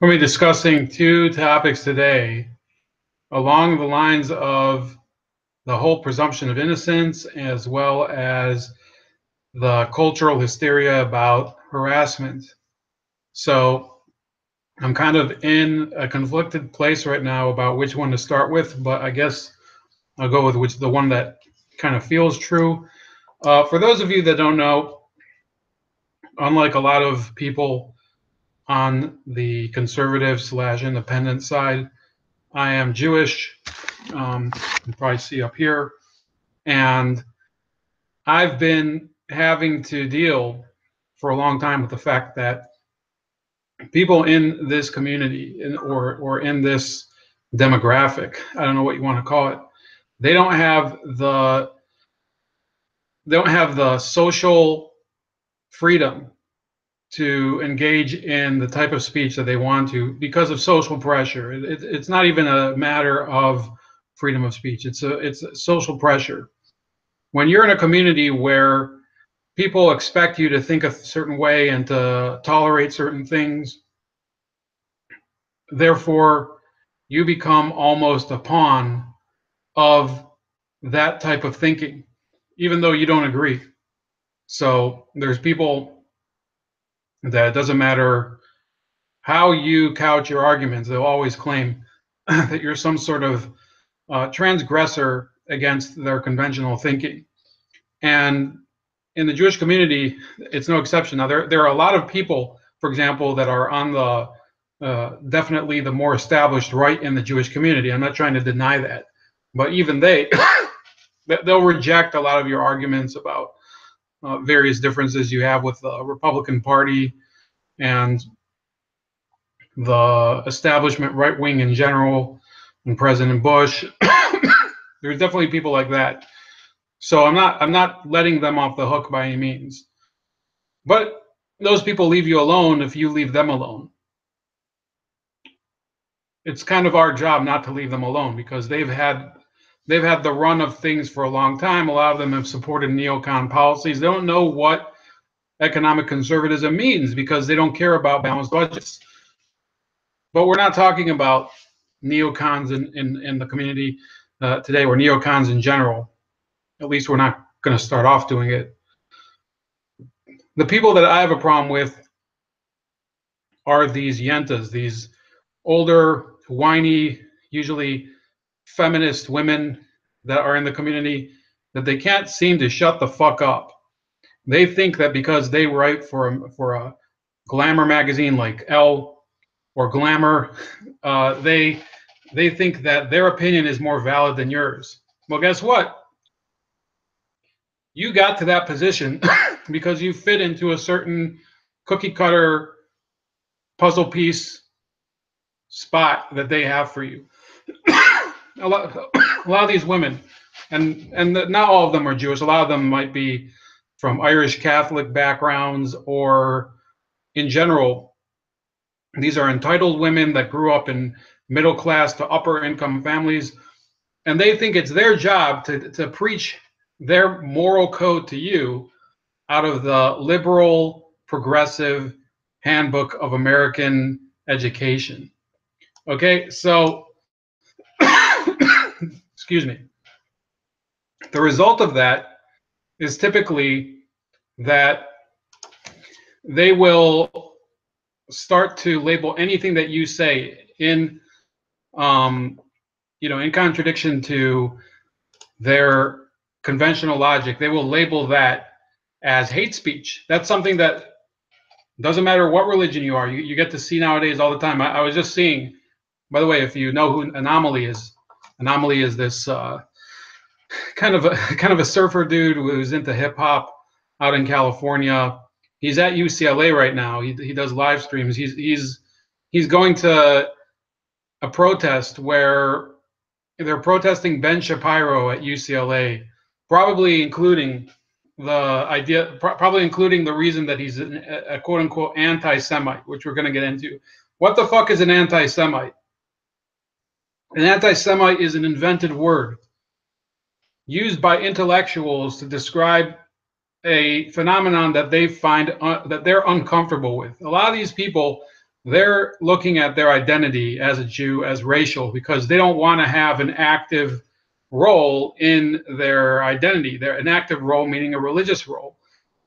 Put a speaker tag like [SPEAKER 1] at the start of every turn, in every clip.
[SPEAKER 1] We'll be discussing two topics today along the lines of the whole presumption of innocence as well as the cultural hysteria about harassment. So I'm kind of in a conflicted place right now about which one to start with, but I guess I'll go with the one that kind of feels true. For those of you that don't know, unlike a lot of people on the conservative / independent side, I am Jewish. You can probably see up here. And I've been having to deal for a long time with the fact that people in this community or in this demographic, I don't know what you want to call it, they don't have the social freedom to engage in the type of speech that they want to because of social pressure. It's not even a matter of freedom of speech. It's a social pressure. When you're in a community where people expect you to think a certain way and to tolerate certain things, therefore you become almost a pawn of that type of thinking, even though you don't agree. So there's people that it doesn't matter how you couch your arguments, they'll always claim that you're some sort of transgressor against their conventional thinking. And in the Jewish community, it's no exception. Now, there are a lot of people, for example, that are on the definitely the more established right in the Jewish community. I'm not trying to deny that, but even they'll reject a lot of your arguments about various differences you have with the Republican Party and the establishment right wing in general, and President Bush. There's definitely people like that. So I'm not letting them off the hook by any means. But those people leave you alone if you leave them alone. It's kind of our job not to leave them alone because they've had the run of things for a long time. A lot of them have supported neocon policies. They don't know what economic conservatism means because they don't care about balanced budgets. But we're not talking about neocons in the community today, or neocons in general. At least we're not going to start off doing it. The people that I have a problem with are these yentas, these older, whiny, usually feminist women that are in the community, that they can't seem to shut the fuck up. They think that because they write for a glamour magazine like Elle or Glamour, they think that their opinion is more valid than yours. Well, guess what? You got to that position because you fit into a certain cookie cutter puzzle piece spot that they have for you. a lot of these women, and not all of them are Jewish. A lot of them might be from Irish Catholic backgrounds, or in general, these are entitled women that grew up in middle class to upper income families, and they think it's their job to preach their moral code to you out of the liberal, progressive handbook of American education. Okay, so excuse me. The result of that is typically that they will start to label anything that you say in, in contradiction to their conventional logic. They will label that as hate speech. That's something that doesn't matter what religion you are. You get to see nowadays all the time. I was just seeing, by the way, if you know who Anomaly is this kind of a surfer dude who's into hip hop out in California. He's at UCLA right now. He does live streams. He's going to a protest where they're protesting Ben Shapiro at UCLA, probably including the reason that he's a quote unquote anti-Semite, which we're going to get into. What the fuck is an anti-Semite? An anti-Semite is an invented word used by intellectuals to describe a phenomenon that they find that they're uncomfortable with. A lot of these people, they're looking at their identity as a Jew as racial, because they don't want to have an active role in their identity. They're an active role, meaning a religious role,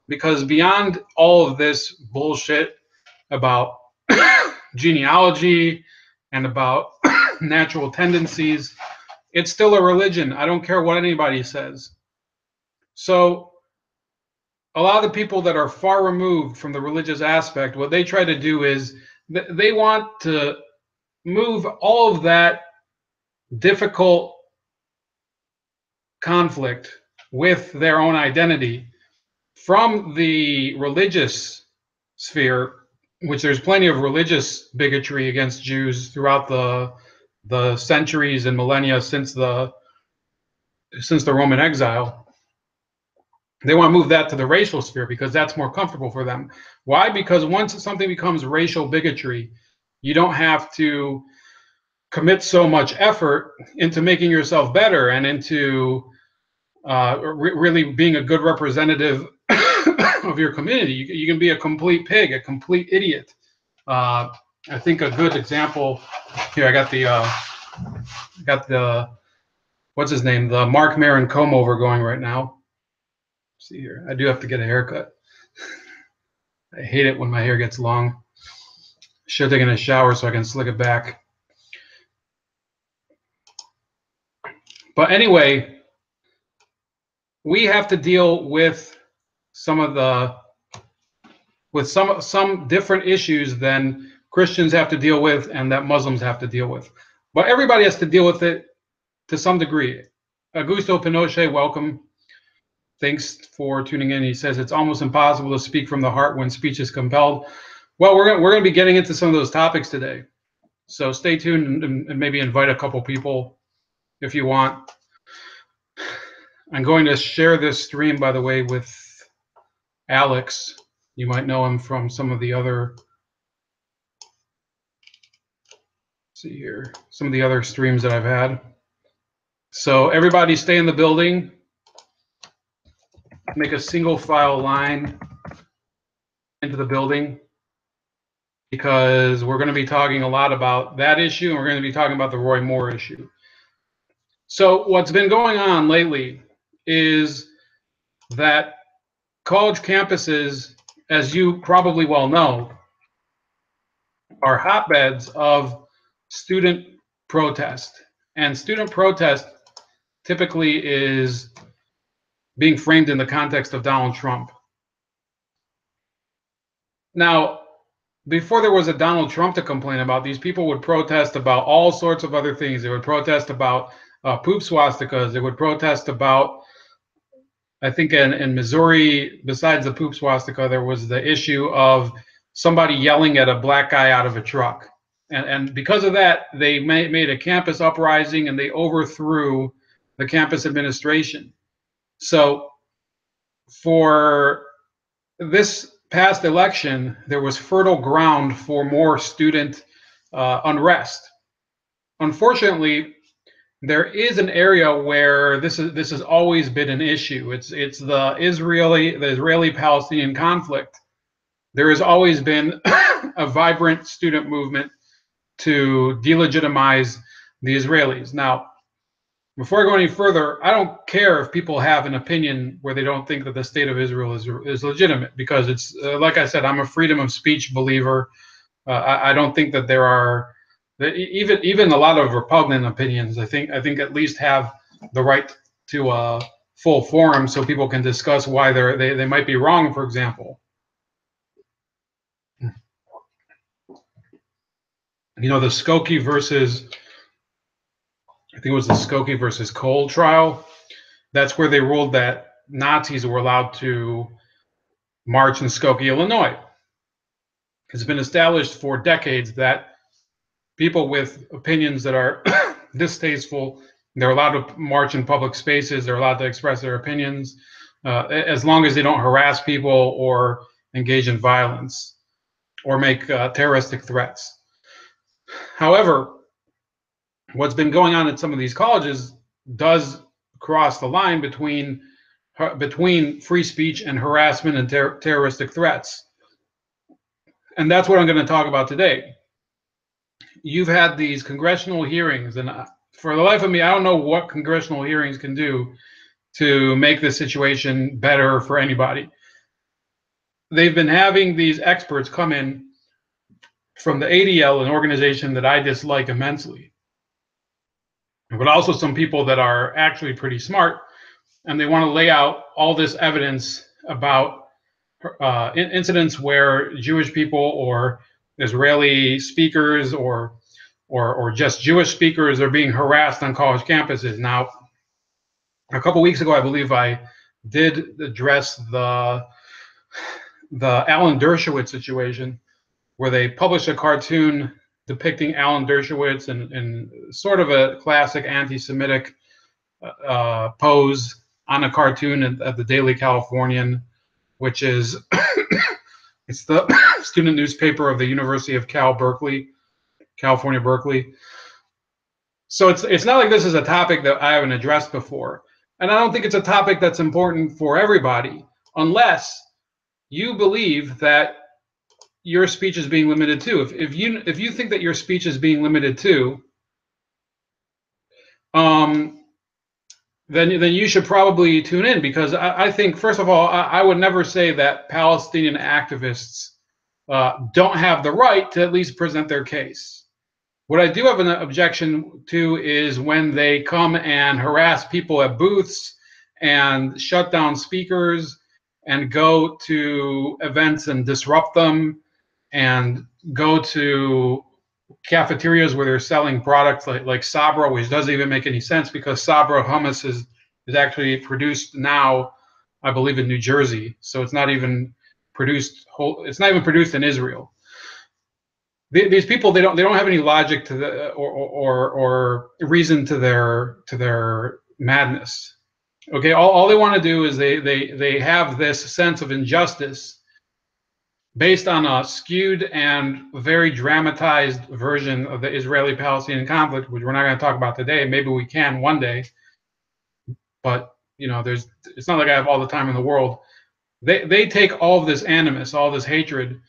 [SPEAKER 1] because beyond all of this bullshit about genealogy and about natural tendencies, it's still a religion. I don't care what anybody says. So a lot of the people that are far removed from the religious aspect, what they try to do is they want to move all of that difficult conflict with their own identity from the religious sphere, which there's plenty of religious bigotry against Jews throughout the centuries and millennia since the Roman exile. They want to move that to the racial sphere because that's more comfortable for them. Why? Because once something becomes racial bigotry, you don't have to commit so much effort into making yourself better and into really being a good representative of your community. You can be a complete pig, a complete idiot. I think a good example here. I got the what's his name, the Mark Maron comb over going right now. Let's see here, I do have to get a haircut. I hate it when my hair gets long. Should have taken a shower so I can slick it back. But anyway, we have to deal with some different issues than Christians have to deal with and that Muslims have to deal with. But everybody has to deal with it to some degree. Augusto Pinochet, welcome. Thanks for tuning in. He says it's almost impossible to speak from the heart when speech is compelled. Well, we're going to be getting into some of those topics today. So stay tuned and maybe invite a couple people if you want. I'm going to share this stream, by the way, with Alex. You might know him from some of the other, see here, some of the other streams that I've had. So everybody stay in the building. Make a single file line into the building, because we're going to be talking a lot about that issue, and we're going to be talking about the Roy Moore issue. So what's been going on lately is that college campuses, as you probably well know, are hotbeds of student protest. And student protest typically is being framed in the context of Donald Trump. Now, before there was a Donald Trump to complain about, these people would protest about all sorts of other things. They would protest about poop swastikas. They would protest about, I think in Missouri, besides the poop swastika, there was the issue of somebody yelling at a black guy out of a truck. And because of that, they made a campus uprising and they overthrew the campus administration. So for this past election, there was fertile ground for more student unrest. Unfortunately, there is an area where this has always been an issue. It's the Israeli-Palestinian conflict. There has always been a vibrant student movement to delegitimize the Israelis. Now, before I go any further, I don't care if people have an opinion where they don't think that the state of Israel is legitimate, because it's like I said, I'm a freedom of speech believer. I don't think that there are even a lot of repugnant opinions. I think at least have the right to a full forum so people can discuss why they might be wrong. For example, you know, the Skokie versus, I think it was the Skokie versus Cole trial. That's where they ruled that Nazis were allowed to march in Skokie, Illinois. It's been established for decades that people with opinions that are distasteful, they're allowed to march in public spaces, they're allowed to express their opinions, as long as they don't harass people or engage in violence or make terroristic threats. However, what's been going on at some of these colleges does cross the line between free speech and harassment and terroristic threats. And that's what I'm going to talk about today. You've had these congressional hearings, and for the life of me, I don't know what congressional hearings can do to make this situation better for anybody. They've been having these experts come in from the ADL, an organization that I dislike immensely, but also some people that are actually pretty smart, and they want to lay out all this evidence about incidents where Jewish people or Israeli speakers or just Jewish speakers are being harassed on college campuses. Now, a couple weeks ago, I believe I did address the Alan Dershowitz situation, where they published a cartoon depicting Alan Dershowitz in sort of a classic anti-Semitic pose on a cartoon at the Daily Californian, which is it's the student newspaper of the University of California, Berkeley. So it's not like this is a topic that I haven't addressed before. And I don't think it's a topic that's important for everybody, unless you believe that your speech is being limited to. If you think that your speech is being limited to, then you should probably tune in, because I think, first of all, I would never say that Palestinian activists don't have the right to at least present their case. What I do have an objection to is when they come and harass people at booths and shut down speakers and go to events and disrupt them, and go to cafeterias where they're selling products like Sabra, which doesn't even make any sense, because Sabra hummus is actually produced now, I believe, in New Jersey. So it's not even produced in Israel. These people, they don't have any logic to the or reason to their madness. Okay, all they want to do is they have this sense of injustice based on a skewed and very dramatized version of the Israeli-Palestinian conflict, which we're not going to talk about today. Maybe we can one day, but it's not like I have all the time in the world. They take all of this animus, all this hatred,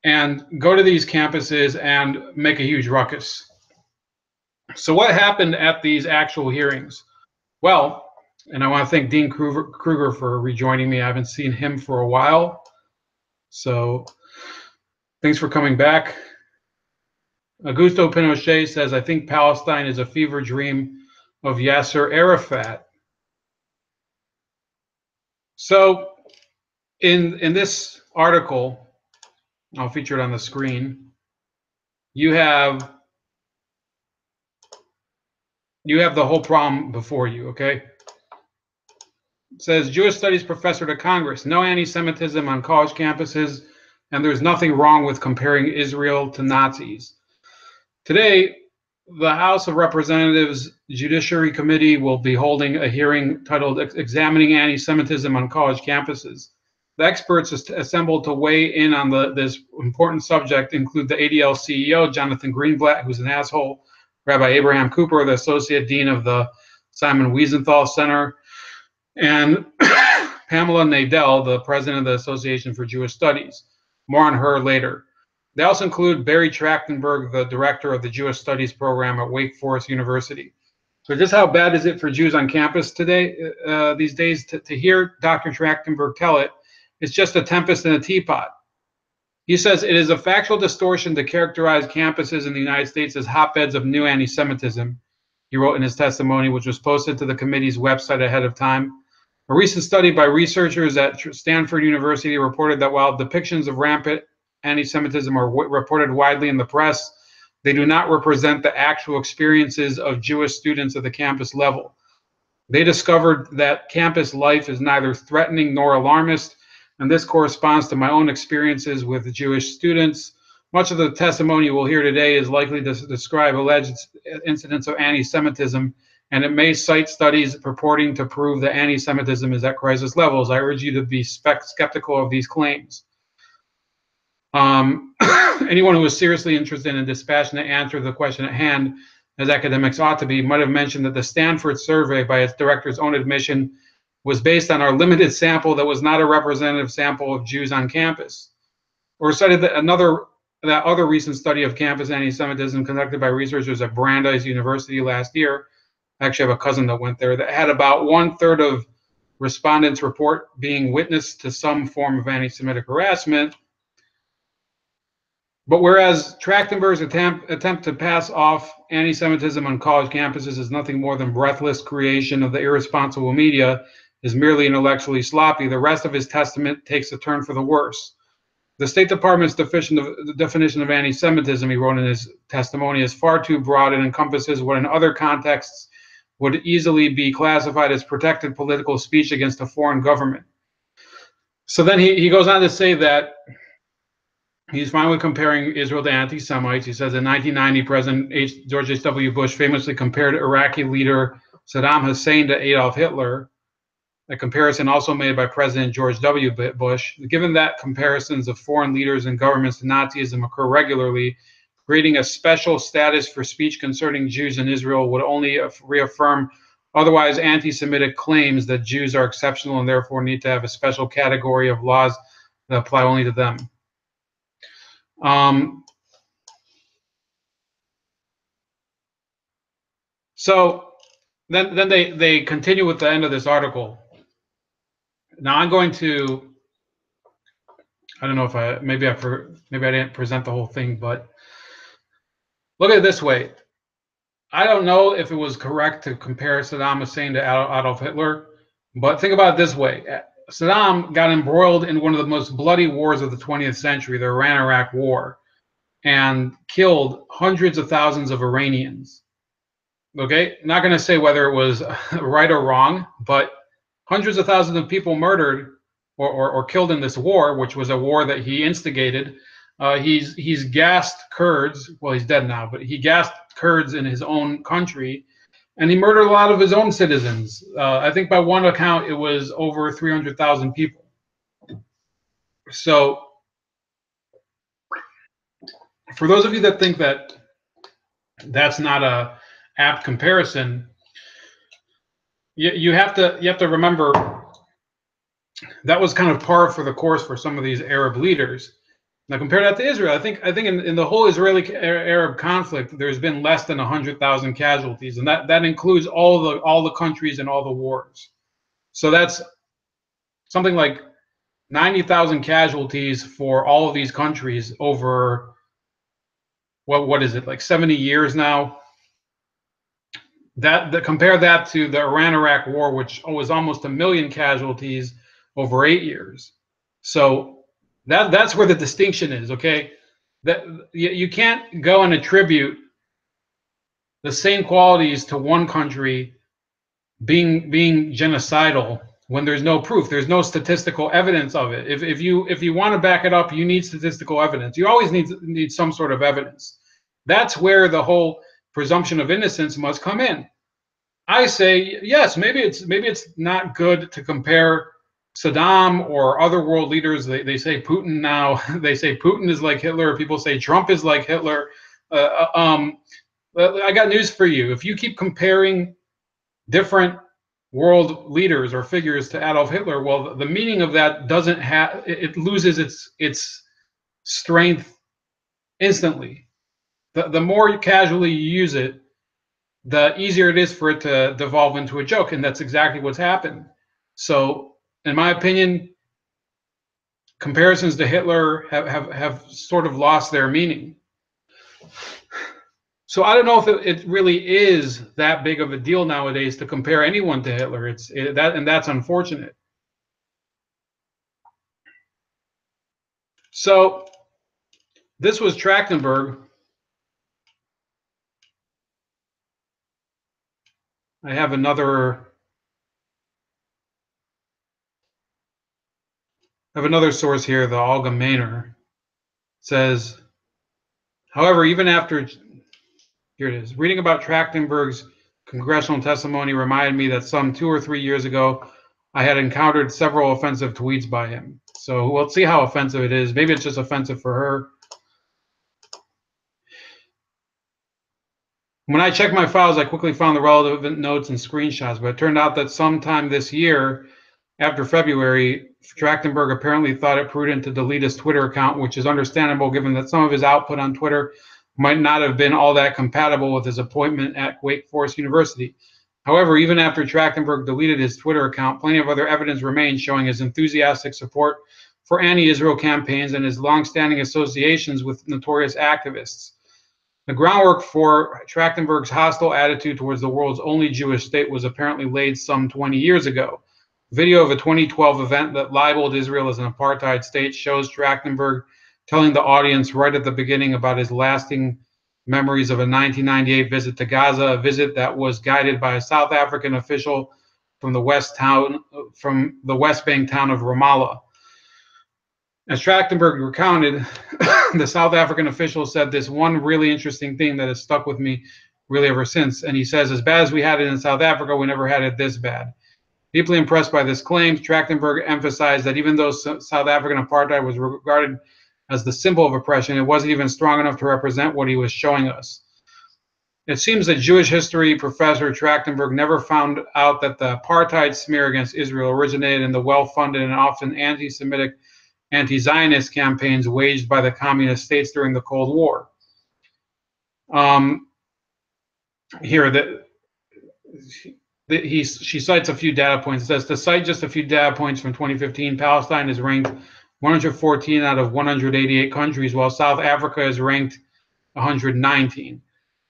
[SPEAKER 1] and go to these campuses and make a huge ruckus. So what happened at these actual hearings? Well, and I want to thank Dean Kruger for rejoining me. I haven't seen him for a while, so thanks for coming back. Augusto Pinochet says, I think Palestine is a fever dream of Yasser Arafat. So in this article, I'll feature it on the screen, you have the whole problem before you, okay? It says, Jewish Studies professor to Congress, no anti-Semitism on college campuses, and there's nothing wrong with comparing Israel to Nazis. Today, the House of Representatives Judiciary Committee will be holding a hearing titled Examining Anti-Semitism on College Campuses. The experts assembled to weigh in on this important subject include the ADL CEO, Jonathan Greenblatt, who's an asshole, Rabbi Abraham Cooper, the Associate Dean of the Simon Wiesenthal Center, and Pamela Nadell, the President of the Association for Jewish Studies. More on her later. They also include Barry Trachtenberg, the director of the Jewish Studies program at Wake Forest University. So just how bad is it for Jews on campus today, these days? To hear Dr. Trachtenberg tell it, it's just a tempest in a teapot. He says it is a factual distortion to characterize campuses in the United States as hotbeds of new anti-Semitism, he wrote in his testimony, which was posted to the committee's website ahead of time. A recent study by researchers at Stanford University reported that while depictions of rampant anti-Semitism are reported widely in the press, they do not represent the actual experiences of Jewish students at the campus level. They discovered that campus life is neither threatening nor alarmist, and this corresponds to my own experiences with Jewish students. Much of the testimony we'll hear today is likely to describe alleged incidents of anti-Semitism, and it may cite studies purporting to prove that anti-Semitism is at crisis levels. I urge you to be skeptical of these claims. Anyone who is seriously interested in a dispassionate answer to the question at hand, as academics ought to be, might have mentioned that the Stanford survey, by its director's own admission, was based on our limited sample that was not a representative sample of Jews on campus. or cited that other recent study of campus anti-Semitism conducted by researchers at Brandeis University last year. I actually have a cousin that went there, that had about 1/3 of respondents report being witness to some form of anti-Semitic harassment. But whereas Trachtenberg's attempt to pass off anti-Semitism on college campuses is nothing more than breathless creation of the irresponsible media, is merely intellectually sloppy, the rest of his testament takes a turn for the worse. The State Department's definition of anti-Semitism, he wrote in his testimony, is far too broad and encompasses what in other contexts would easily be classified as protected political speech against a foreign government. So then he goes on to say that he's finally comparing Israel to anti-Semites. He says in 1990, President George H.W. Bush famously compared Iraqi leader Saddam Hussein to Adolf Hitler. A comparison also made by President George W. Bush. Given that comparisons of foreign leaders and governments to Nazism occur regularly, creating a special status for speech concerning Jews in Israel would only reaffirm otherwise anti-Semitic claims that Jews are exceptional and therefore need to have a special category of laws that apply only to them. So then they continue with the end of this article. Now I'm going to, I don't know if maybe I didn't present the whole thing, but look at it this way. I don't know if it was correct to compare Saddam Hussein to Adolf Hitler, but think about it this way. Saddam got embroiled in one of the most bloody wars of the 20th century, the Iran-Iraq War, and killed hundreds of thousands of Iranians. Okay, not going to say whether it was right or wrong, but hundreds of thousands of people murdered or killed in this war, which was a war that he instigated. He's gassed Kurds. Well, he's dead now, but he gassed Kurds in his own country, and he murdered a lot of his own citizens. I think by one account, it was over 300,000 people. So for those of you that think that that's not a apt comparison, you have to remember that was kind of par for the course for some of these Arab leaders. Now compare that to Israel. I think in the whole Israeli-Arab conflict, there's been less than 100,000 casualties, and that includes all the countries and all the wars. So that's something like 90,000 casualties for all of these countries over what is it, like 70 years now? Compare that to the Iran-Iraq War, which was almost 1 million casualties over 8 years. So that's where the distinction is, okay? That you can't go and attribute the same qualities to one country being genocidal when there's no proof. There's no statistical evidence of it. If you want to back it up, you need statistical evidence. You always need some sort of evidence. That's where the whole presumption of innocence must come in. I say yes, maybe it's not good to compare Saddam or other world leaders. They say Putin now. They say Putin is like Hitler. People say Trump is like Hitler. I got news for you. If you keep comparing different world leaders or figures to Adolf Hitler, well, the meaning of that doesn't have, it loses its strength instantly. The more casually you use it, the easier it is for it to devolve into a joke, and that's exactly what's happened. So, in my opinion, comparisons to Hitler have sort of lost their meaning. So I don't know if it really is that big of a deal nowadays to compare anyone to Hitler. And that's unfortunate. So this was Trachtenberg. I have another source here, the Allgemeiner, says, however, even after, here it is, reading about Trachtenberg's congressional testimony reminded me that some 2 or 3 years ago, I had encountered several offensive tweets by him. So we'll see how offensive it is. Maybe it's just offensive for her. When I checked my files, I quickly found the relevant notes and screenshots, but it turned out that sometime this year, after February Trachtenberg apparently thought it prudent to delete his Twitter account, which is understandable given that some of his output on Twitter might not have been all that compatible with his appointment at Wake Forest University. However, even after Trachtenberg deleted his Twitter account, plenty of other evidence remains showing his enthusiastic support for anti-Israel campaigns and his long-standing associations with notorious activists. The groundwork for Trachtenberg's hostile attitude towards the world's only Jewish state was apparently laid some 20 years ago. Video of a 2012 event that libeled Israel as an apartheid state shows Trachtenberg telling the audience right at the beginning about his lasting memories of a 1998 visit to Gaza, a visit that was guided by a South African official from the West Bank town of Ramallah. As Trachtenberg recounted, the South African official said this one really interesting thing that has stuck with me really ever since. And he says, as bad as we had it in South Africa, we never had it this bad. Deeply impressed by this claim, Trachtenberg emphasized that even though South African apartheid was regarded as the symbol of oppression, it wasn't even strong enough to represent what he was showing us. It seems that Jewish history professor Trachtenberg never found out that the apartheid smear against Israel originated in the well-funded and often anti-Semitic, anti-Zionist campaigns waged by the communist states during the Cold War. She cites a few data points. It says, to cite just a few data points from 2015, Palestine is ranked 114 out of 188 countries, while South Africa is ranked 119.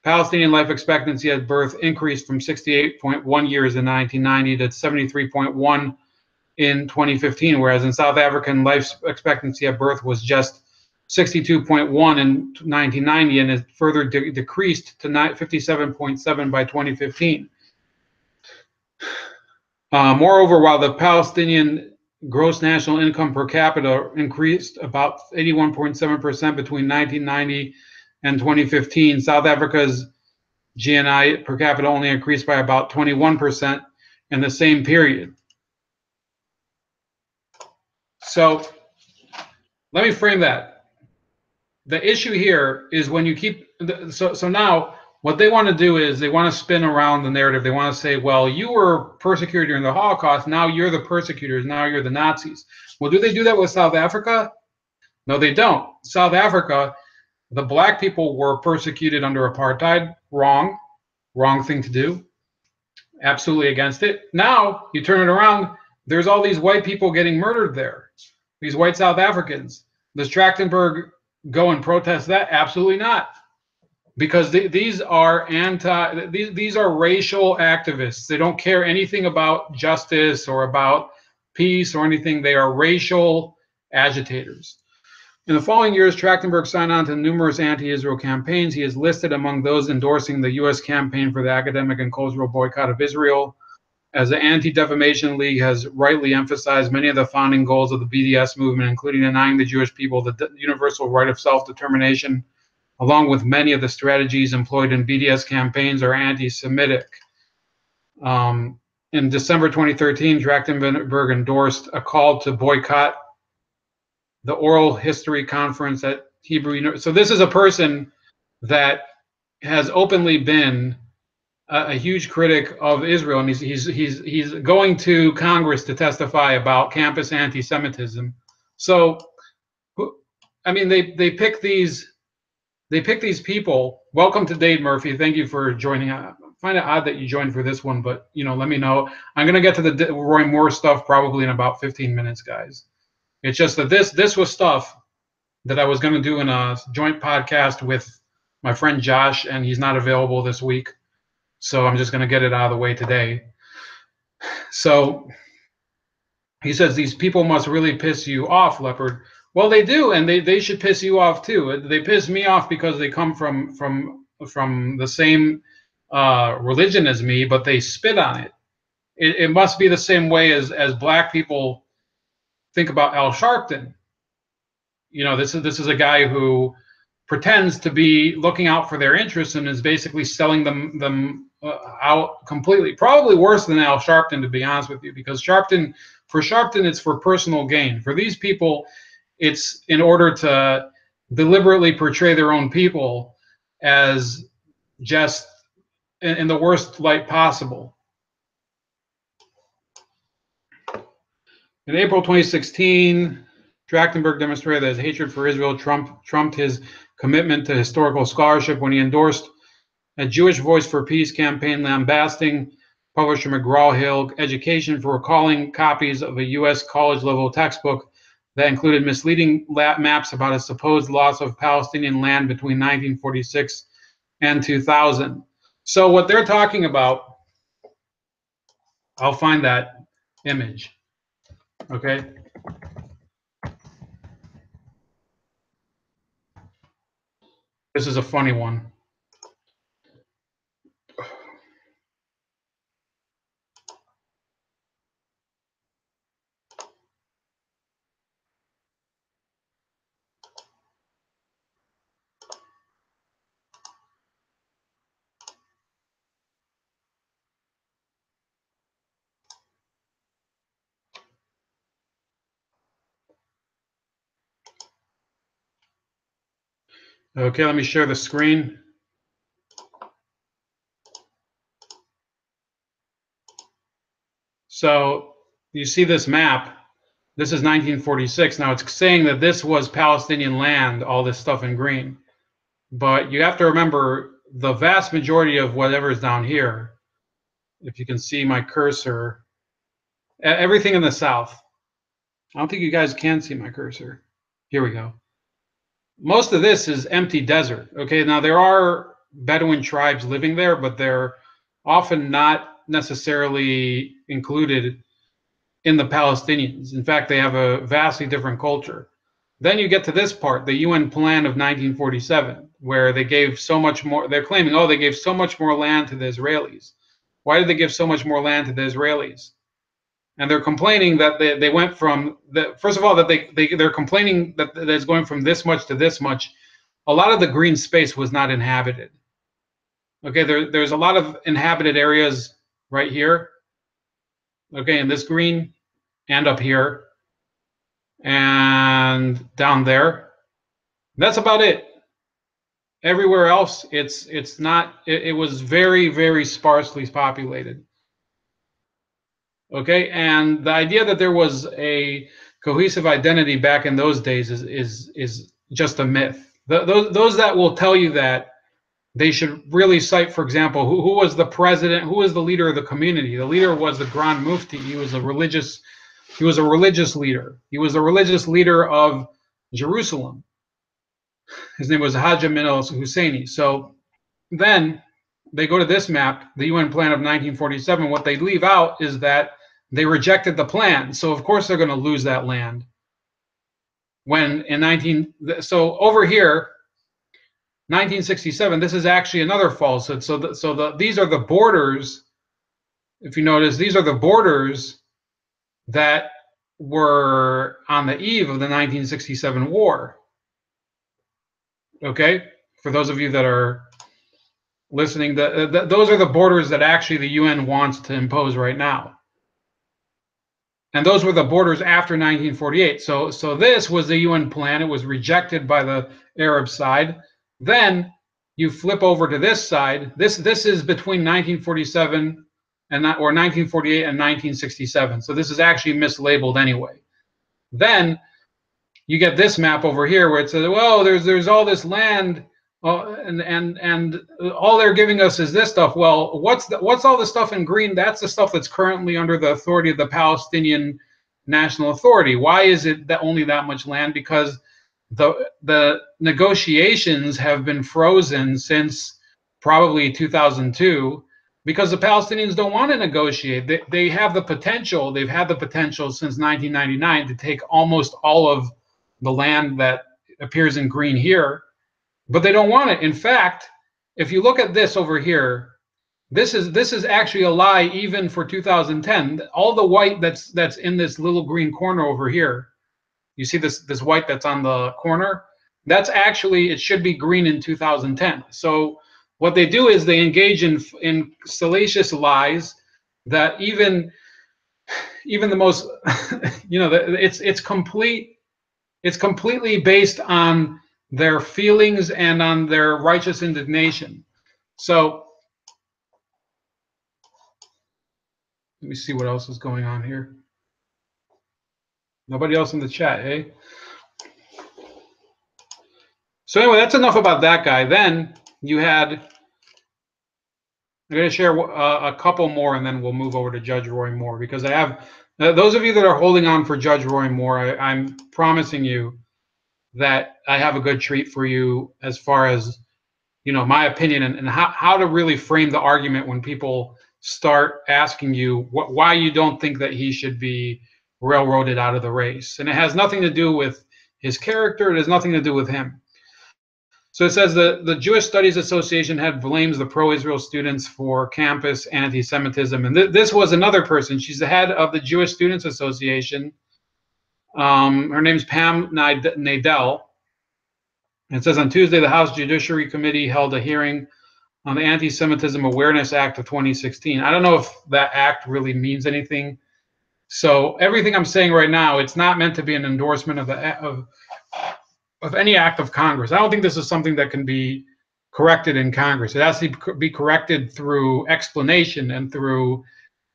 [SPEAKER 1] Palestinian life expectancy at birth increased from 68.1 years in 1990 to 73.1 in 2015, whereas in South African life expectancy at birth was just 62.1 in 1990, and it further decreased to 57.7 by 2015. Moreover, while the Palestinian gross national income per capita increased about 81.7% between 1990 and 2015, South Africa's GNI per capita only increased by about 21% in the same period. So let me frame that. The issue here is when you keep, so now what they want to do is they want to spin around the narrative. They want to say, well, you were persecuted during the Holocaust. Now you're the persecutors. Now you're the Nazis. Well, do they do that with South Africa? No, they don't. South Africa, the black people were persecuted under apartheid. Wrong thing to do. Absolutely against it. Now you turn it around. There's all these white people getting murdered there. These white South Africans. Does Trachtenberg go and protest that? Absolutely not. Because these are these are racial activists. They don't care anything about justice or about peace or anything. They are racial agitators. In the following years, Trachtenberg signed on to numerous anti-Israel campaigns. He is listed among those endorsing the U.S. campaign for the academic and cultural boycott of Israel. As the Anti-Defamation League has rightly emphasized, many of the founding goals of the BDS movement, including denying the Jewish people the universal right of self-determination, along with many of the strategies employed in BDS campaigns, are anti-Semitic. In December 2013, Trachtenberg endorsed a call to boycott the Oral History Conference at Hebrew University. So this is a person that has openly been a huge critic of Israel, and he's going to Congress to testify about campus anti-Semitism. So, I mean, they pick these people. Welcome to Dade Murphy. Thank you for joining. I find it odd that you joined for this one, but let me know. I'm gonna get to the Roy Moore stuff probably in about 15 minutes, guys. It's just that this was stuff that I was gonna do in a joint podcast with my friend Josh, and he's not available this week. So I'm just going to get it out of the way today. So he says these people must really piss you off, Leopard. Well, they do, and they should piss you off too. They piss me off because they come from the same religion as me, but they spit on it. It must be the same way as black people think about Al Sharpton. This is a guy who pretends to be looking out for their interests and is basically selling them out completely. Probably worse than Al Sharpton, to be honest with you, because for Sharpton, it's for personal gain. For these people, it's in order to deliberately portray their own people as just in the worst light possible. In April 2016, Trachtenberg demonstrated that his hatred for Israel trumped his commitment to historical scholarship when he endorsed a Jewish Voice for Peace campaign lambasting publisher McGraw-Hill Education for recalling copies of a U.S. college-level textbook that included misleading maps about a supposed loss of Palestinian land between 1946 and 2000. So what they're talking about, I'll find that image, okay? This is a funny one. Okay, let me share the screen. So you see this map. This is 1946. Now it's saying that this was Palestinian land, all this stuff in green. But you have to remember the vast majority of whatever is down here, if you can see my cursor, everything in the south. I don't think you guys can see my cursor. Here we go. Most of this is empty desert. Okay, now there are Bedouin tribes living there, but they're often not necessarily included in the Palestinians. In fact, they have a vastly different culture. Then you get to this part, the UN plan of 1947, where they gave so much more. They're claiming, oh, they gave so much more land to the Israelis. Why did they give so much more land to the Israelis? And they're complaining that they went from, first of all, that they're complaining that it's going from this much to this much. A lot of the green space was not inhabited. Okay, there's a lot of inhabited areas right here. Okay, in this green and up here and down there. That's about it. Everywhere else, it's not. It was very, very sparsely populated. Okay, and the idea that there was a cohesive identity back in those days is just a myth. Those that will tell you that, they should really cite, for example, who was the president, who was the leader of the community. The leader was the Grand Mufti. He was a religious leader. He was a religious leader of Jerusalem. His name was Hajj Amin al-Husseini. So then they go to this map, the UN plan of 1947. What they leave out is that they rejected the plan. So of course they're going to lose that land. When in so over here, 1967, this is actually another falsehood. These are the borders. If you notice, these are the borders that were on the eve of the 1967 war. Okay, for those of you that are listening, those are the borders that actually the UN wants to impose right now. And those were the borders after 1948. So this was the UN plan. It was rejected by the Arab side. Then you flip over to this side. This is between 1947 and 1948 and 1967. So this is actually mislabeled anyway. Then you get this map over here where it says, well, there's all this land, and all they're giving us is this stuff. Well, what's all the stuff in green? That's the stuff that's currently under the authority of the Palestinian National Authority. Why is it that only that much land? Because the negotiations have been frozen since probably 2002, because the Palestinians don't want to negotiate. They have the potential. They've had the potential since 1999 to take almost all of the land that appears in green here, but they don't want it. In fact, if you look at this over here, this is actually a lie even for 2010. All the white that's in this little green corner over here, you see this white that's on the corner, that's actually, it should be green in 2010. So what they do is they engage in salacious lies that even the most it's completely based on their feelings and on their righteous indignation. So let me see what else is going on here. Nobody else in the chat, hey? So anyway, that's enough about that guy. Then you had, I'm going to share a couple more, and then we'll move over to Judge Roy Moore, because I have, those of you that are holding on for Judge Roy Moore, I'm promising you that I have a good treat for you as far as, you know, my opinion and how to really frame the argument when people start asking you why you don't think that he should be railroaded out of the race. And it has nothing to do with his character. It has nothing to do with him. So it says that the Jewish Studies Association had blames the pro-Israel students for campus anti-Semitism. And this was another person. She's the head of the Jewish Students Association. Her name's Pam Nadel. It says on Tuesday, the House Judiciary Committee held a hearing on the Anti-Semitism Awareness Act of 2016. I don't know if that act really means anything. So everything I'm saying right now, it's not meant to be an endorsement of any act of Congress. I don't think this is something that can be corrected in Congress. It has to be corrected through explanation and through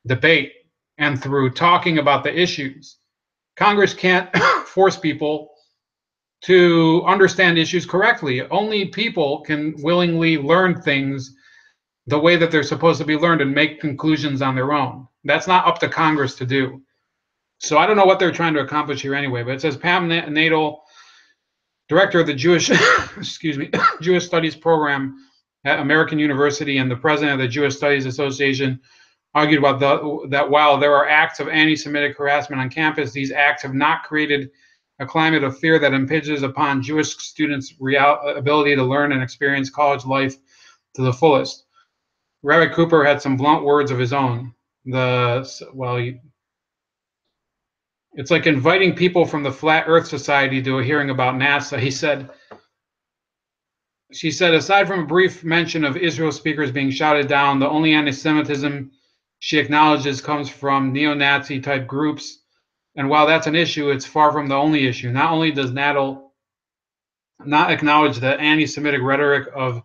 [SPEAKER 1] debate and through talking about the issues. Congress can't force people to understand issues correctly. Only people can willingly learn things the way that they're supposed to be learned and make conclusions on their own. That's not up to Congress to do. So I don't know what they're trying to accomplish here anyway, but it says Pam Nadel, director of the Jewish, excuse me, Jewish Studies program at American University and the president of the Jewish Studies Association, argued about that while there are acts of anti-Semitic harassment on campus, these acts have not created a climate of fear that impinges upon Jewish students' ability to learn and experience college life to the fullest. Rabbi Cooper had some blunt words of his own. It's like inviting people from the Flat Earth Society to a hearing about NASA. She said, aside from a brief mention of Israel speakers being shouted down, the only anti-Semitism she acknowledges comes from neo-Nazi type groups. And while that's an issue, it's far from the only issue. Not only does Nadel not acknowledge the anti-Semitic rhetoric of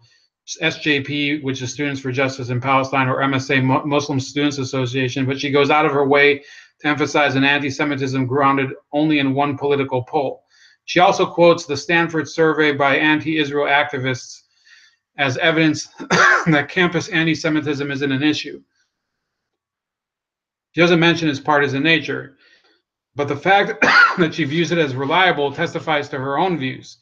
[SPEAKER 1] SJP, which is Students for Justice in Palestine, or MSA, Muslim Students Association, but she goes out of her way to emphasize an anti-Semitism grounded only in one political pole. She also quotes the Stanford survey by anti-Israel activists as evidence that campus anti-Semitism isn't an issue. She doesn't mention its partisan nature, but the fact that she views it as reliable testifies to her own views.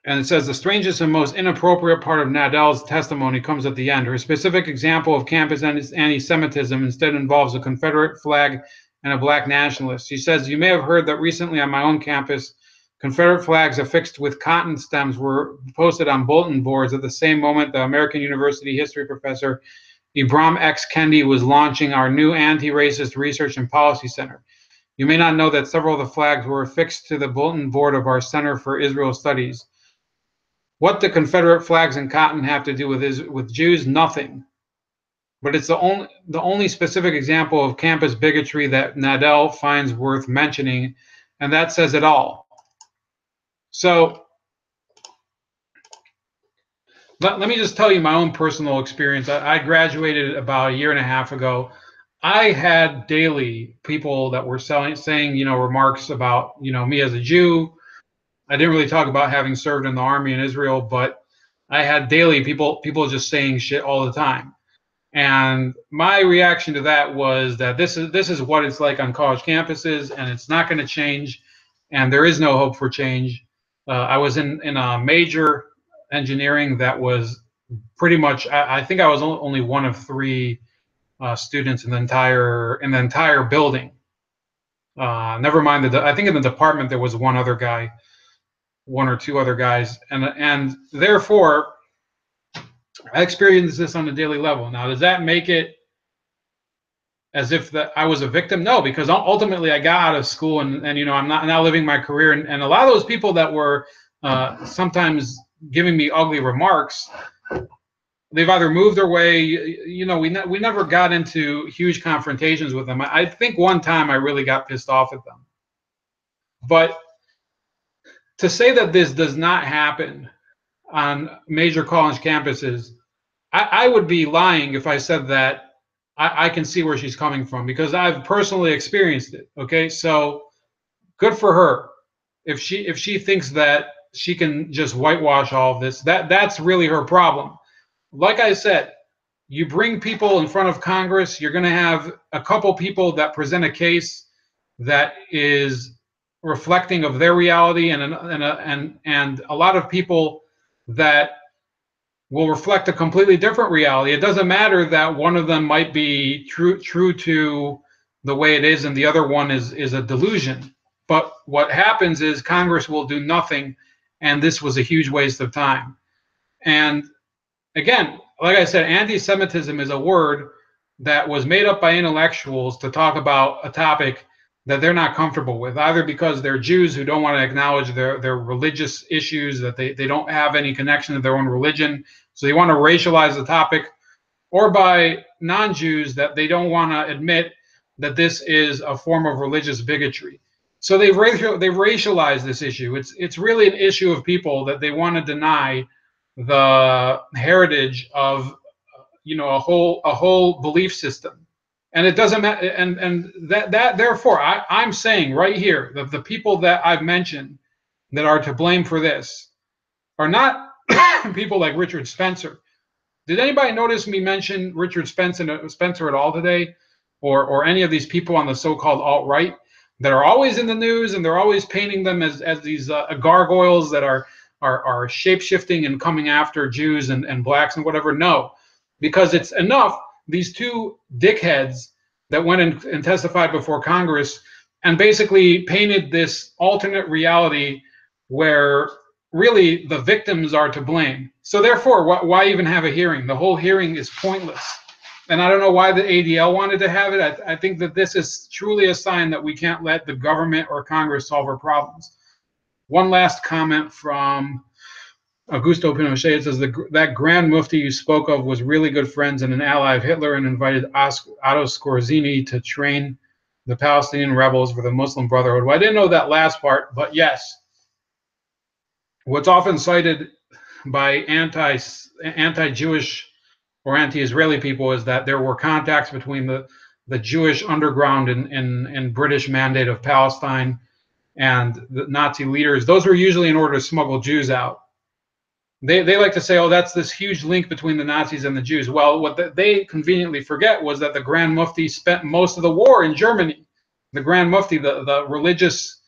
[SPEAKER 1] And it says the strangest and most inappropriate part of Nadel's testimony comes at the end. Her specific example of campus anti-Semitism instead involves a Confederate flag and a black nationalist. She says, you may have heard that recently on my own campus, Confederate flags affixed with cotton stems were posted on bulletin boards at the same moment the American University history professor Ibram X. Kendi was launching our new anti-racist research and policy center. You may not know that several of the flags were affixed to the bulletin board of our Center for Israel Studies. What do Confederate flags and cotton have to do with Jews? Nothing. But it's the only specific example of campus bigotry that Nadel finds worth mentioning, and that says it all. So let me just tell you my own personal experience. I graduated about a year and a half ago. I had daily people that were saying, you know, remarks about, you know, me as a Jew. I didn't really talk about having served in the army in Israel, but I had daily people just saying shit all the time. And my reaction to that was that this is what it's like on college campuses, and it's not going to change, and there is no hope for change. I was in a major engineering that was pretty much, I think I was only one of three students in the entire building. Never mind I think in the department there was one or two other guys, and therefore I experienced this on a daily level. Now, does that make it as if that I was a victim? No, because ultimately I got out of school and you know, I'm now living my career, and a lot of those people that were sometimes giving me ugly remarks, they've either moved their way. You know, we never got into huge confrontations with them. I think one time I really got pissed off at them. But to say that this does not happen on major college campuses, I would be lying if I said that I can see where she's coming from because I've personally experienced it. Okay, so good for her. If she thinks that she can just whitewash all of this, that's really her problem. Like I said, you bring people in front of Congress, you're going to have a couple people that present a case that is reflecting of their reality, and a lot of people that will reflect a completely different reality. It doesn't matter that one of them might be true to the way it is, and the other one is a delusion. But what happens is Congress will do nothing, and this was a huge waste of time. And again, like I said, anti-Semitism is a word that was made up by intellectuals to talk about a topic that they're not comfortable with, either because they're Jews who don't want to acknowledge their religious issues, that they don't have any connection to their own religion, so they want to racialize the topic, or by non-Jews that they don't want to admit that this is a form of religious bigotry. So they've racialized this issue. It's really an issue of people that they want to deny the heritage of a whole belief system. And it doesn't matter, and that therefore I'm saying right here that the people that I've mentioned that are to blame for this are not people like Richard Spencer. Did anybody notice me mention Richard Spencer at all today, or any of these people on the so-called alt-right that are always in the news, and they're always painting them as these gargoyles that are shape-shifting and coming after Jews and blacks and whatever? No, because it's enough. These two dickheads that went and testified before Congress and basically painted this alternate reality where really the victims are to blame. So therefore, why even have a hearing? The whole hearing is pointless. And I don't know why the ADL wanted to have it. I think that this is truly a sign that we can't let the government or Congress solve our problems. One last comment from Augusto Pinochet. It says that Grand Mufti you spoke of was really good friends and an ally of Hitler, and invited Otto Skorzeny to train the Palestinian rebels for the Muslim Brotherhood. Well, I didn't know that last part, but yes. What's often cited by anti-Jewish or anti-Israeli people is that there were contacts between the Jewish underground and British Mandate of Palestine and the Nazi leaders. Those were usually in order to smuggle Jews out. They like to say, oh, that's this huge link between the Nazis and the Jews. Well, what they conveniently forget was that the Grand Mufti spent most of the war in Germany. The Grand Mufti, the religious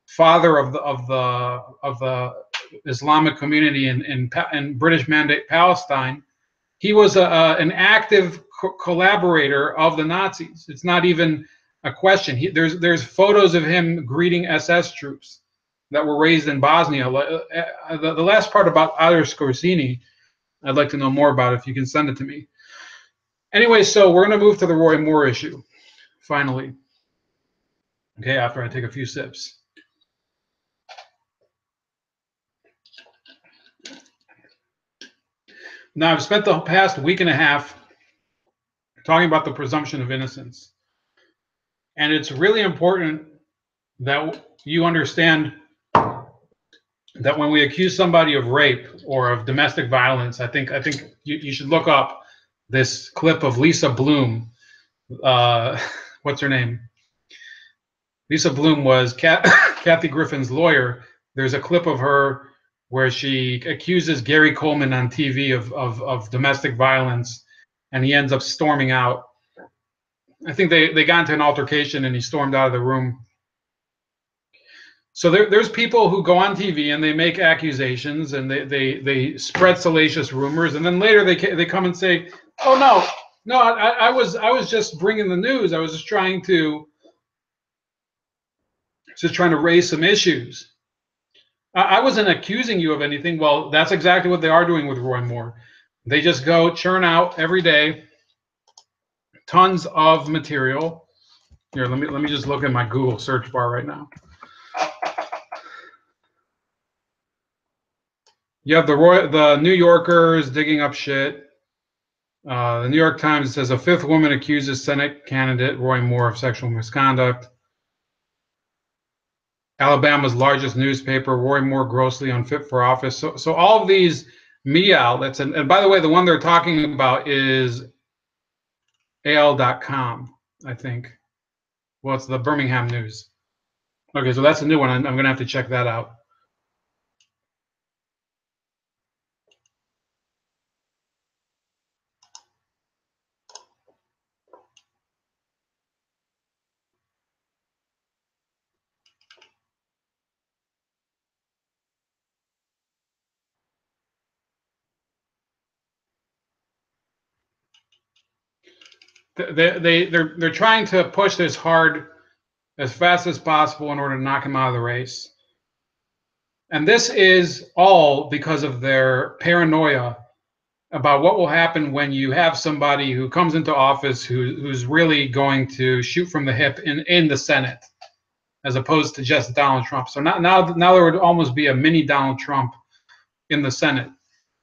[SPEAKER 1] father of the Islamic community in British Mandate Palestine, he was an active collaborator of the Nazis. It's not even a question. There's photos of him greeting SS troops that were raised in Bosnia. The last part about Otto Skorzeny, I'd like to know more about if you can send it to me. Anyway, so we're going to move to the Roy Moore issue, finally. Okay, after I take a few sips. Now, I've spent the past week and a half talking about the presumption of innocence. And it's really important that you understand that when we accuse somebody of rape or of domestic violence, I think you should look up this clip of Lisa Bloom. What's her name? Lisa Bloom was Kathy Griffin's lawyer. There's a clip of her where she accuses Gary Coleman on TV of domestic violence, and he ends up storming out. I think they got into an altercation and he stormed out of the room. So there's people who go on TV and they make accusations and they spread salacious rumors, and then later they come and say, "Oh no, I was just bringing the news. I was just trying to raise some issues. I wasn't accusing you of anything." Well, that's exactly what they are doing with Roy Moore. They just go churn out every day tons of material. Here, let me just look at my Google search bar right now. You have the New Yorkers digging up shit. The New York Times says a fifth woman accuses Senate candidate Roy Moore of sexual misconduct. Alabama's largest newspaper, Roy Moore grossly unfit for office. So all of these media outlets, and by the way, the one they're talking about is AL.com, I think. Well, it's the Birmingham News. Okay, so that's a new one. I'm going to have to check that out. They're trying to push this hard as fast as possible in order to knock him out of the race. And this is all because of their paranoia about what will happen when you have somebody who comes into office who's really going to shoot from the hip in the Senate, as opposed to just Donald Trump. So now there would almost be a mini Donald Trump in the Senate.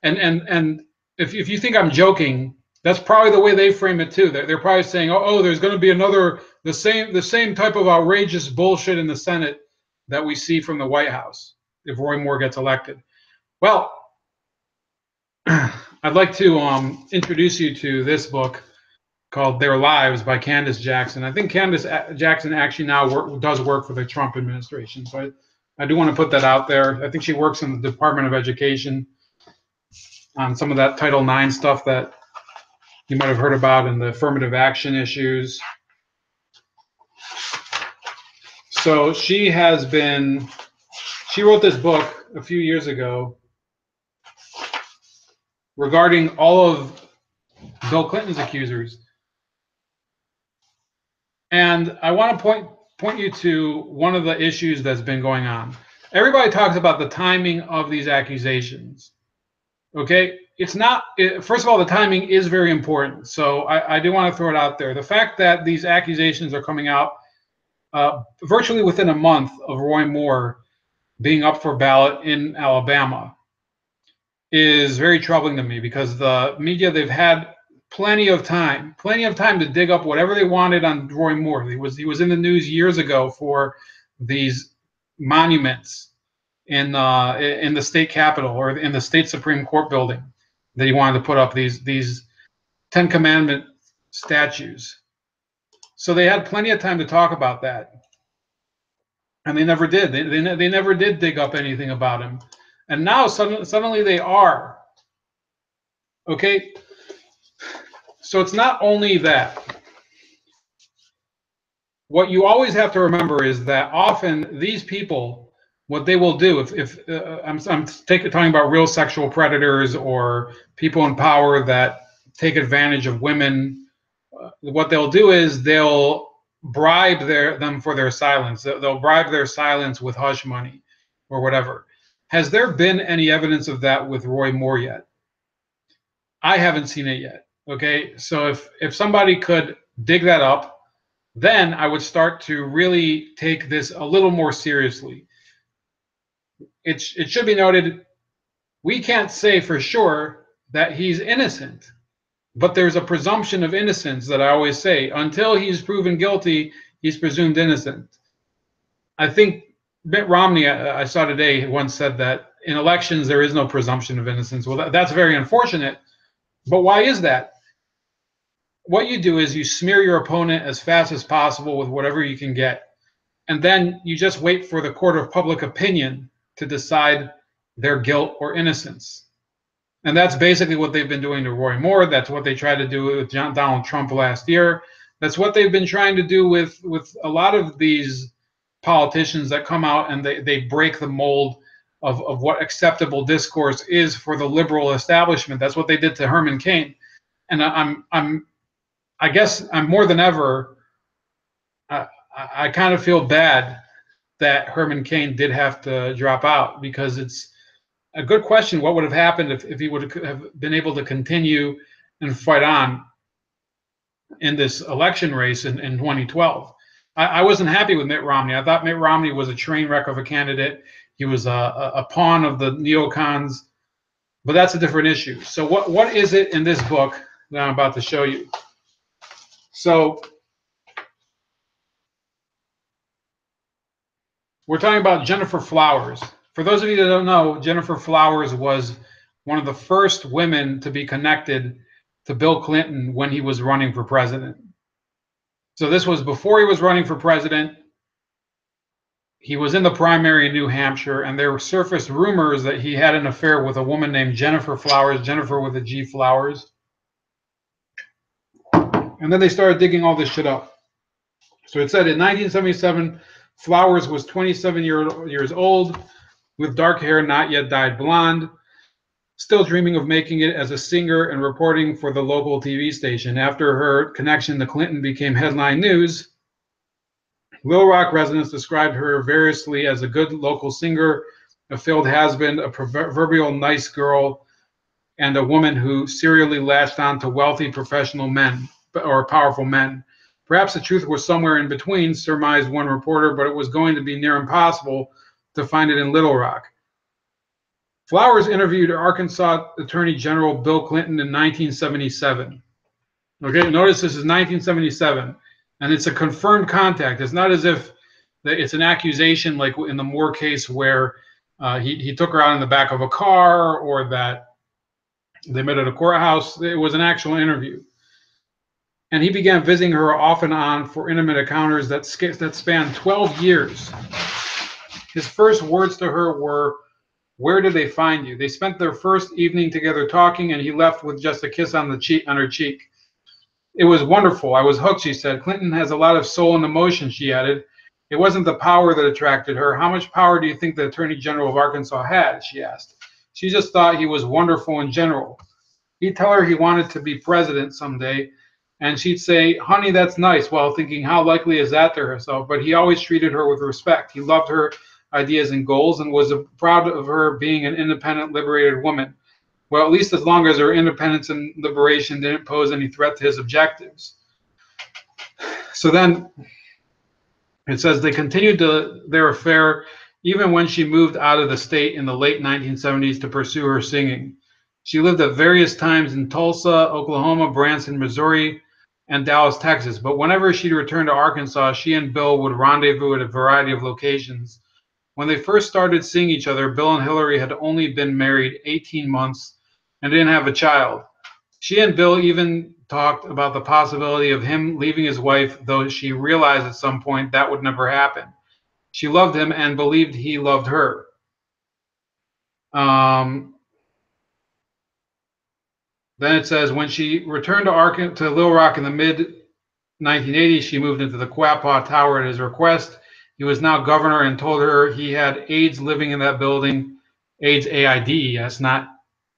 [SPEAKER 1] And if you think I'm joking, that's probably the way they frame it too. They're probably saying, oh, there's going to be another the same type of outrageous bullshit in the Senate that we see from the White House if Roy Moore gets elected. Well, I'd like to introduce you to this book called Their Lives by Candace Jackson. I think Candace Jackson actually now does work for the Trump administration. So I do want to put that out there. I think she works in the Department of Education on some of that Title IX stuff that you might have heard about in the affirmative action issues. So she wrote this book a few years ago regarding all of Bill Clinton's accusers. And I want to point you to one of the issues that's been going on. Everybody talks about the timing of these accusations. Okay, it's not. First of all, the timing is very important. So I do want to throw it out there. The fact that these accusations are coming out virtually within a month of Roy Moore being up for ballot in Alabama is very troubling to me, because the media, they've had plenty of time to dig up whatever they wanted on Roy Moore. He was in the news years ago for these monuments in the state capitol, or in the state Supreme Court building, that he wanted to put up these Ten Commandment statues. So they had plenty of time to talk about that, and they never did. They never did dig up anything about him, and now suddenly they are. Okay, so it's not only that. What you always have to remember is that often these people, what they will do, if I'm talking about real sexual predators or people in power that take advantage of women, what they'll do is they'll bribe them for their silence. They'll bribe their silence with hush money or whatever. Has there been any evidence of that with Roy Moore yet? I haven't seen it yet. Okay, so if somebody could dig that up, then I would start to really take this a little more seriously. It should be noted, we can't say for sure that he's innocent, but there's a presumption of innocence that I always say. Until he's proven guilty, he's presumed innocent. I think Mitt Romney, I saw today, once said that in elections there is no presumption of innocence. Well, that's very unfortunate, but why is that? What you do is you smear your opponent as fast as possible with whatever you can get, and then you just wait for the court of public opinion to decide their guilt or innocence. And that's basically what they've been doing to Roy Moore. That's what they tried to do with Donald Trump last year. That's what they've been trying to do with a lot of these politicians that come out and they break the mold of what acceptable discourse is for the liberal establishment. That's what they did to Herman Cain. And I guess I'm more than ever, I kind of feel bad that Herman Cain did have to drop out, because it's a good question what would have happened if he would have been able to continue and fight on in this election race in 2012. I wasn't happy with Mitt Romney. I thought Mitt Romney was a train wreck of a candidate. He was a pawn of the neocons, but that's a different issue. So what is it in this book that I'm about to show you? So we're talking about Jennifer Flowers. For those of you that don't know, Jennifer Flowers was one of the first women to be connected to Bill Clinton when he was running for president. So this was before he was running for president. He was in the primary in New Hampshire, and there surfaced rumors that he had an affair with a woman named Jennifer Flowers, Jennifer with a G, Flowers. And then they started digging all this shit up. So it said in 1977, Flowers was 27 years old, with dark hair not yet dyed blonde, still dreaming of making it as a singer and reporting for the local TV station. After her connection to Clinton became headline news, Little Rock residents described her variously as a good local singer, a failed has-been, a proverbial nice girl, and a woman who serially latched on to wealthy professional men or powerful men. Perhaps the truth was somewhere in between, surmised one reporter, but it was going to be near impossible to find it in Little Rock. Flowers interviewed Arkansas Attorney General Bill Clinton in 1977. Okay, notice this is 1977, and it's a confirmed contact. It's not as if it's an accusation like in the Moore case where he took her out in the back of a car or that they met at a courthouse. It was an actual interview. And he began visiting her off and on for intimate encounters that spanned 12 years. His first words to her were, "Where did they find you?" They spent their first evening together talking, and he left with just a kiss on her cheek. "It was wonderful. I was hooked," she said. "Clinton has a lot of soul and emotion," she added. "It wasn't the power that attracted her. How much power do you think the Attorney General of Arkansas had?" she asked. She just thought he was wonderful in general. He'd tell her he wanted to be president someday, and she'd say, "Honey, that's nice," while thinking, how likely is that to herself? But he always treated her with respect. He loved her ideas and goals and was proud of her being an independent, liberated woman. Well, at least as long as her independence and liberation didn't pose any threat to his objectives. So then it says they continued their affair even when she moved out of the state in the late 1970s to pursue her singing. She lived at various times in Tulsa, Oklahoma, Branson, Missouri, and Dallas, Texas. But whenever she'd return to Arkansas, she and Bill would rendezvous at a variety of locations. When they first started seeing each other, Bill and Hillary had only been married 18 months and didn't have a child. She and Bill even talked about the possibility of him leaving his wife, though she realized at some point that would never happen. She loved him and believed he loved her. Then it says, when she returned to Little Rock in the mid-1980s, she moved into the Quapaw Tower at his request. He was now governor and told her he had AIDS living in that building, AIDS, AIDS, not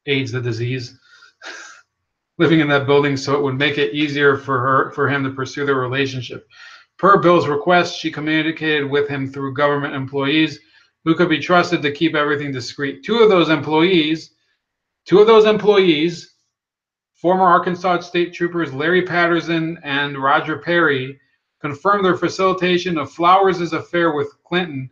[SPEAKER 1] AIDS the disease, living in that building, so it would make it easier for him to pursue their relationship. Per Bill's request, she communicated with him through government employees who could be trusted to keep everything discreet. Two of those employees, former Arkansas State Troopers Larry Patterson and Roger Perry, confirmed their facilitation of Flowers' affair with Clinton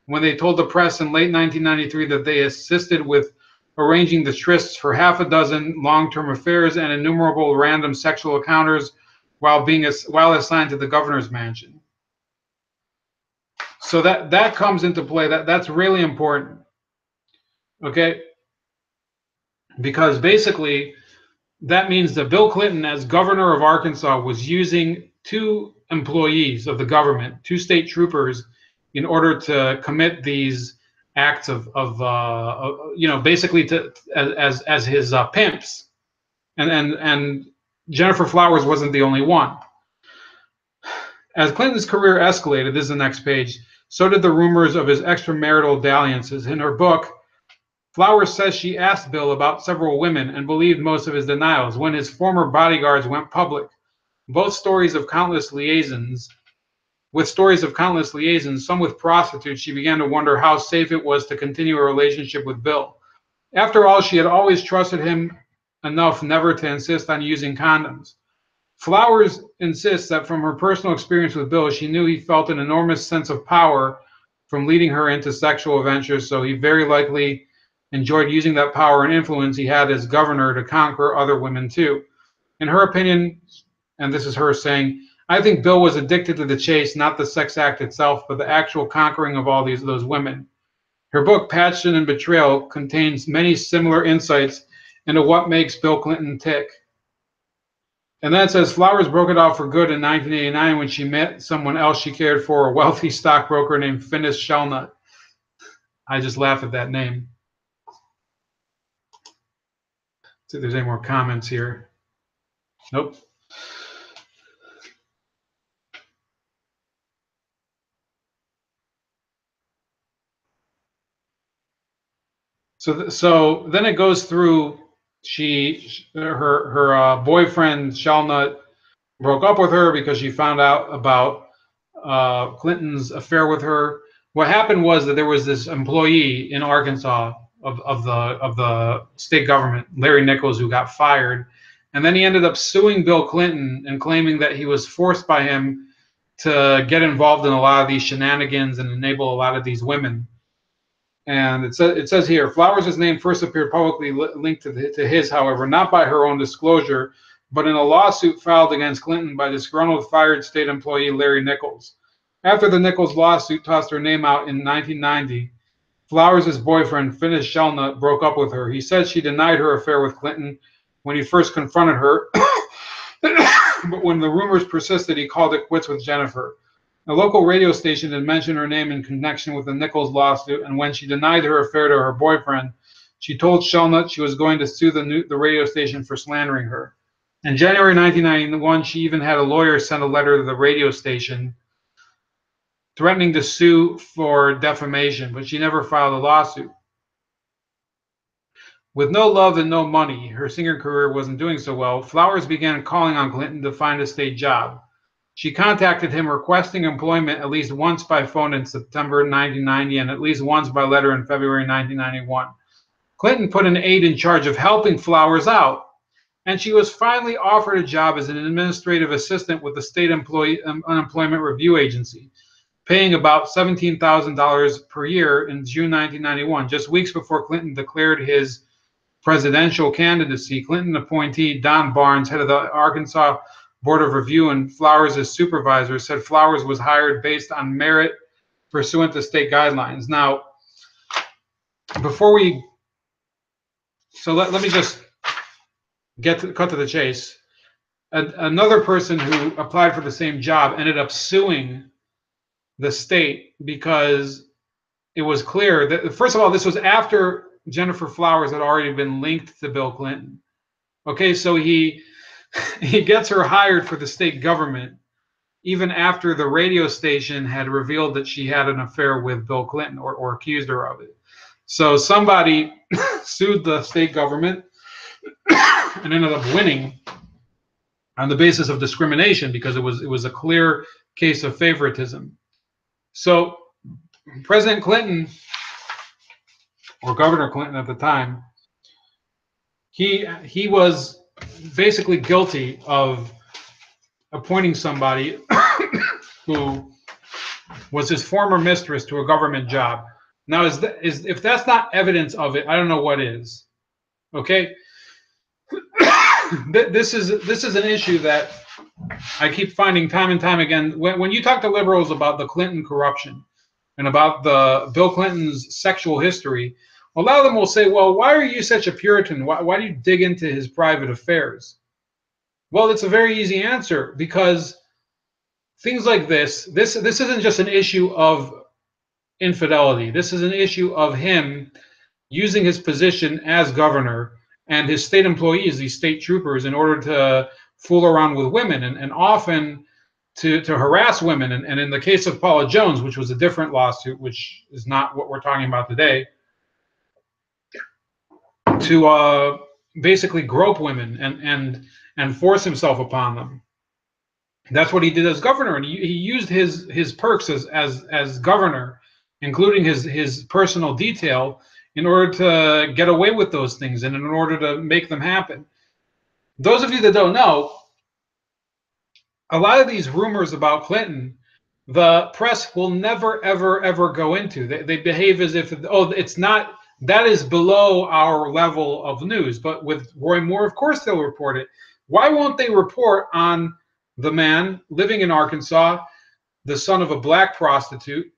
[SPEAKER 1] when they told the press in late 1993 that they assisted with arranging the trysts for half a dozen long-term affairs and innumerable random sexual encounters while assigned to the governor's mansion. So that comes into play. That's really important. Okay? Because basically that means that Bill Clinton, as governor of Arkansas, was using two employees of the government, two state troopers, in order to commit these acts of basically as his pimps. And Jennifer Flowers wasn't the only one. As Clinton's career escalated, this is the next page, so did the rumors of his extramarital dalliances. In her book, Flowers says she asked Bill about several women and believed most of his denials when his former bodyguards went public. With stories of countless liaisons, some with prostitutes, she began to wonder how safe it was to continue a relationship with Bill. After all, she had always trusted him enough never to insist on using condoms. Flowers insists that from her personal experience with Bill, she knew he felt an enormous sense of power from leading her into sexual ventures, so he very likely enjoyed using that power and influence he had as governor to conquer other women too. In her opinion, and this is her saying, "I think Bill was addicted to the chase, not the sex act itself, but the actual conquering of all those women." Her book, Passion and Betrayal, contains many similar insights into what makes Bill Clinton tick. And then it says Flowers broke it off for good in 1989 when she met someone else she cared for, a wealthy stockbroker named Finis Shellnut. I just laugh at that name. See if there's any more comments here. Nope. So then it goes through. Her boyfriend Shellnut broke up with her because she found out about Clinton's affair with her. What happened was that there was this employee in Arkansas of the state government, Larry Nichols, who got fired, and then he ended up suing Bill Clinton and claiming that he was forced by him to get involved in a lot of these shenanigans and enable a lot of these women. And it says here, Flowers' name first appeared publicly linked to his, however, not by her own disclosure, but in a lawsuit filed against Clinton by disgruntled fired state employee Larry Nichols. After the Nichols lawsuit tossed her name out in 1990, Flowers' boyfriend, Finis Shellnut, broke up with her. He said she denied her affair with Clinton when he first confronted her, but when the rumors persisted, he called it quits with Jennifer. A local radio station had mentioned her name in connection with the Nichols lawsuit, and when she denied her affair to her boyfriend, she told Shellnut she was going to sue the radio station for slandering her. In January 1991, she even had a lawyer send a letter to the radio station threatening to sue for defamation, but she never filed a lawsuit. With no love and no money, her singer career wasn't doing so well. Flowers began calling on Clinton to find a state job. She contacted him requesting employment at least once by phone in September 1990 and at least once by letter in February 1991. Clinton put an aide in charge of helping Flowers out, and she was finally offered a job as an administrative assistant with the State Unemployment Review Agency, paying about $17,000 per year in June 1991, just weeks before Clinton declared his presidential candidacy. Clinton appointee Don Barnes, head of the Arkansas Board of Review and Flowers' supervisor, said Flowers was hired based on merit pursuant to state guidelines. Now, before we, let me just cut to the chase. Another person who applied for the same job ended up suing the state because it was clear that, first of all, this was after Jennifer Flowers had already been linked to Bill Clinton. Okay, so he gets her hired for the state government even after the radio station had revealed that she had an affair with Bill Clinton or accused her of it. So somebody sued the state government and ended up winning on the basis of discrimination because it was a clear case of favoritism. So President Clinton, or Governor Clinton at the time, he was basically guilty of appointing somebody who was his former mistress to a government job. Now, if that's not evidence of it, I don't know what is. Okay, this is an issue that I keep finding time and time again. When you talk to liberals about the Clinton corruption and about the Bill Clinton's sexual history, a lot of them will say, "Well, why are you such a Puritan? Why do you dig into his private affairs?" Well, it's a very easy answer, because things like this isn't just an issue of infidelity. This is an issue of him using his position as governor and his state employees, these state troopers, in order to fool around with women and often to harass women. And in the case of Paula Jones, which was a different lawsuit, which is not what we're talking about today, to basically grope women and force himself upon them. That's what he did as governor, and he used his perks as governor, including his personal detail, in order to get away with those things and in order to make them happen. Those of you that don't know, a lot of these rumors about Clinton, the press will never, ever, ever go into. They behave as if, oh, it's not, that is below our level of news. But with Roy Moore, of course they'll report it. Why won't they report on the man living in Arkansas, the son of a black prostitute,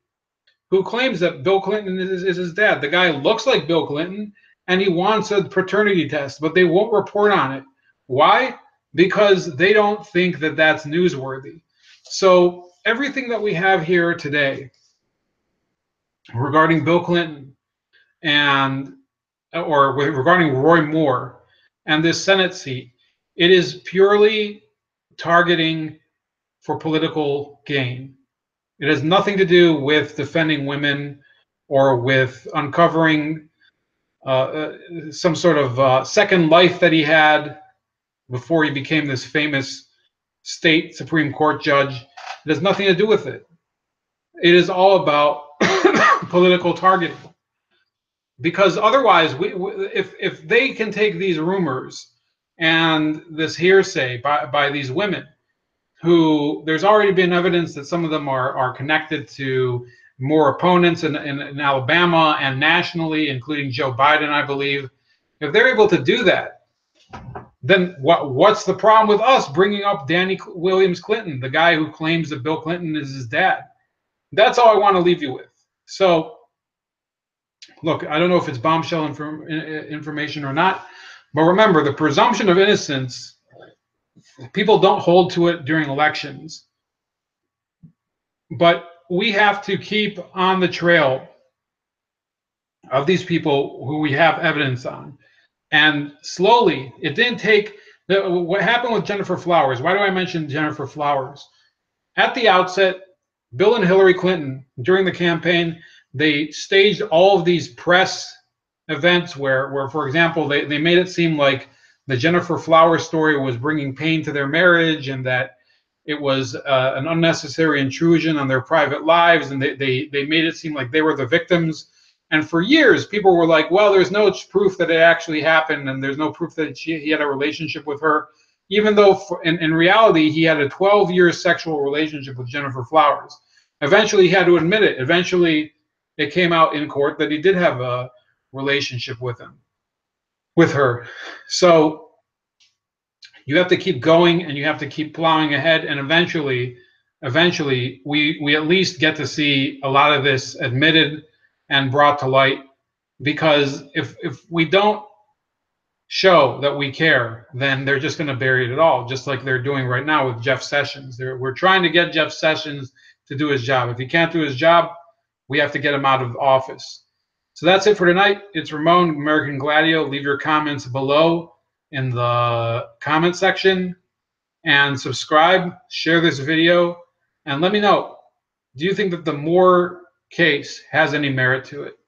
[SPEAKER 1] who claims that Bill Clinton is his dad? The guy looks like Bill Clinton, and he wants a paternity test, but they won't report on it. Why? because they don't think that that's newsworthy. So everything that we have here today regarding Bill Clinton and or regarding Roy Moore and this Senate seat, it is purely targeting for political gain. It has nothing to do with defending women or with uncovering some sort of second life that he had before he became this famous state Supreme Court judge. It has nothing to do with it. It is all about political targeting. Because otherwise, if they can take these rumors and this hearsay by these women, who there's already been evidence that some of them are connected to more opponents in Alabama and nationally, including Joe Biden, I believe. If they're able to do that, then what's the problem with us bringing up Danny Williams Clinton, the guy who claims that Bill Clinton is his dad? That's all I want to leave you with. So, look, I don't know if it's bombshell information or not, but remember, the presumption of innocence, people don't hold to it during elections. But we have to keep on the trail of these people who we have evidence on. And slowly, it didn't take, what happened with Jennifer Flowers. Why do I mention Jennifer Flowers? At the outset, Bill and Hillary Clinton, during the campaign, they staged all of these press events where for example, they made it seem like the Jennifer Flowers story was bringing pain to their marriage and that it was an unnecessary intrusion on their private lives, and they made it seem like they were the victims. And for years, people were like, well, there's no proof that it actually happened, and there's no proof that he had a relationship with her, even though in reality, he had a 12-year sexual relationship with Jennifer Flowers. Eventually, he had to admit it. Eventually, it came out in court that he did have a relationship with her. So you have to keep going and you have to keep plowing ahead, and eventually we at least get to see a lot of this admitted and brought to light. Because if we don't show that we care, then they're just going to bury it all, just like they're doing right now with Jeff Sessions. We're trying to get Jeff Sessions to do his job. If he can't do his job, we have to get him out of office. So that's it for tonight. It's Ramon, American Gladio. Leave your comments below in the comment section, and subscribe, share this video, and let me know, do you think that the Moore case has any merit to it?